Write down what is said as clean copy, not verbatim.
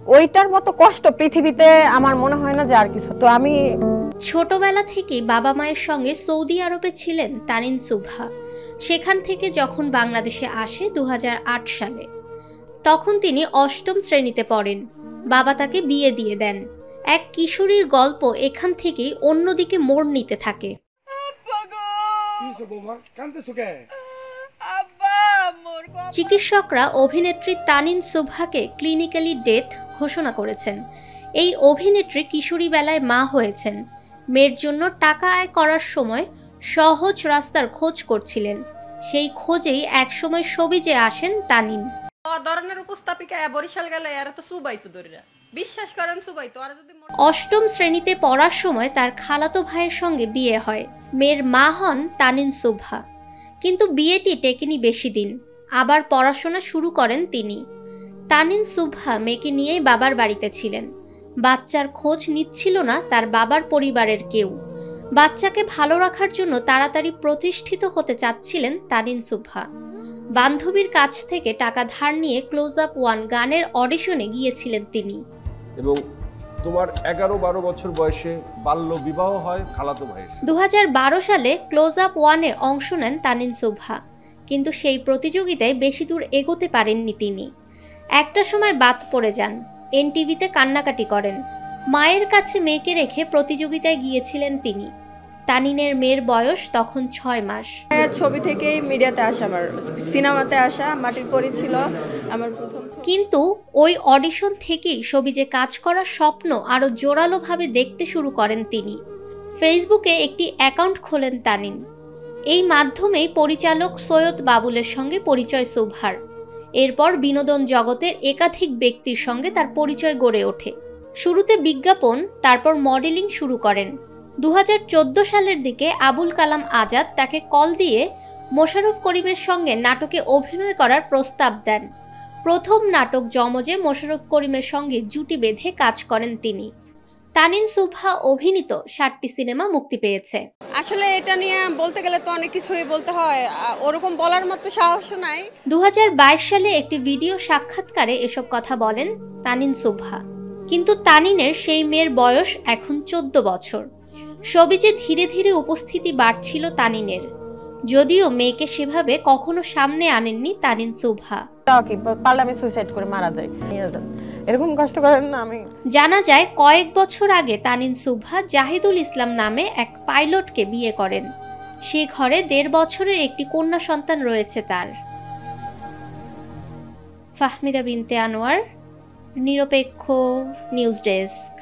ওইটার মতো কষ্ট পৃথিবীতে আমার মনে হয় না যে আর কিছু। তো আমি ছোটবেলা থেকে বাবা মায়ের সঙ্গে সৌদি আরবে ছিলেন তানিন সুবহা। সেখান থেকে যখন বাংলাদেশে আসে 2008 সালে, তখন তিনি 8ম শ্রেণীতে পড়েন। বাবা তাকে বিয়ে দিয়ে দেন। এক কিশোরীর গল্প এখান থেকেই অন্যদিকে মোড় নিতে থাকে। চিকিৎসকরা অভিনেত্রী তানিন সুবহাকে ক্লিনিক্যালি ডেথ ঘোষণা করেছেন। এই অভিনেত্রী কিশোরী বেলায় মা হয়েছেন। মেয়ের জন্য টাকা আয় করার সময় সহজ রাস্তার খোঁজ করছিলেন। সেই খোঁজেই একসময় সবিজে আসেন তানিন। ধরনের উপস্থাপিকা বরিশাল গেলে এরা তো সুবাইতো দরিরা বিশ্বাস করেন সুবাইতো। আর যদি 8ম শ্রেণীতে পড়ার সময় তার খালাতো ভাইয়ের সঙ্গে বিয়ে হয়। মেয়ের মা হন তানিন সুবহা। কিন্তু বিয়েটি টেকেনি বেশি দিন। আবার পড়াশোনা শুরু করেন তিনি। তানিন সুবহা মেয়েকে নিয়েই বাবার বাড়িতে ছিলেন। বাচ্চার খোঁজ নিচ্ছিল না তার বাবার পরিবারের কেউ। বাচ্চাকে ভালো রাখার জন্য তাড়াতাড়ি প্রতিষ্ঠিত হতে চাচ্ছিলেন তানিন সুবহা। বান্ধবীর কাছ থেকে টাকা ধার নিয়ে ক্লোজ আপ 1 গানের অডিশনে গিয়েছিলেন তিনি। এবং তোমার 11-12 বছর বয়সে বাল্য বিবাহ হয় খালাতো ভাইয়ের। 2012 সালে ক্লোজ আপ 1-এ অংশ নেন তানিন সুবহা। কিন্তু সেই প্রতিযোগিতায় বেশি দূর এগোতে পারেননি তিনি। একটা সময় বাদ পড়ে যান। এনটিভিতে কান্নাকাটি করেন। মায়ের কাছে মেয়েকে রেখে প্রতিযোগিতায় গিয়েছিলেন তিনি। তানিনের মেয়ের বয়স তখন 6 মাস। ছবি থেকেই মিডিয়াতে আসা, আমার সিনেমাতে আসা মাটির পরী ছিল আমার প্রথম। কিন্তু ওই অডিশন থেকেই সবিজে কাজ করার স্বপ্ন আরো জোরালোভাবে দেখতে শুরু করেন তিনি। ফেসবুকে একটি অ্যাকাউন্ট খোলেন তানিন। এই মাধ্যমেই পরিচালক সৈয়দ বাবুলের সঙ্গে পরিচয় সুবহার। এরপর বিনোদন জগতের একাধিক ব্যক্তির সঙ্গে তার পরিচয় গড়ে ওঠে। শুরুতে বিজ্ঞাপন, তারপর মডেলিং শুরু করেন। 2014 সালের দিকে আবুল কালাম আজাদ তাকে কল দিয়ে মোশাররফ করিমের সঙ্গে নাটকে অভিনয় করার প্রস্তাব দেন। প্রথম নাটক যমজে মোশাররফ করিমের সঙ্গে জুটি বেঁধে কাজ করেন তিনি। তানিন সুবহা অভিনীত 7টি সিনেমা মুক্তি পেয়েছে। আসলে এটা নিয়ে বলতে গেলে তো অনেক কিছুই বলতে হয়, ওরকম বলার মতো সাহস নাই। 2022 সালে একটি ভিডিও সাক্ষাৎকারে এসব কথা বলেন তানিন সুবহা। কিন্তু তানিনের সেই মেয়ের বয়স এখন 14 বছর। সবিজে ধীরে ধীরে উপস্থিতি বাড়ছিল তানিনের, যদিও মেয়েকে সেভাবে কখনো সামনে আনেননি তানিন সুবহা। পারলে সুইসাইড করে মারা যায়, এরকম কষ্ট করেন না। আমি জানা যায় কয়েক বছর আগে তানিন সুবহা জাহিদুল ইসলাম নামে এক পাইলটকে বিয়ে করেন। সে ঘরে 1.5 বছরের একটি কন্যা সন্তান রয়েছে তার। ফাহমিদা বিনতে আনোয়ার, নিরপেক্ষ নিউজ ডেস্ক।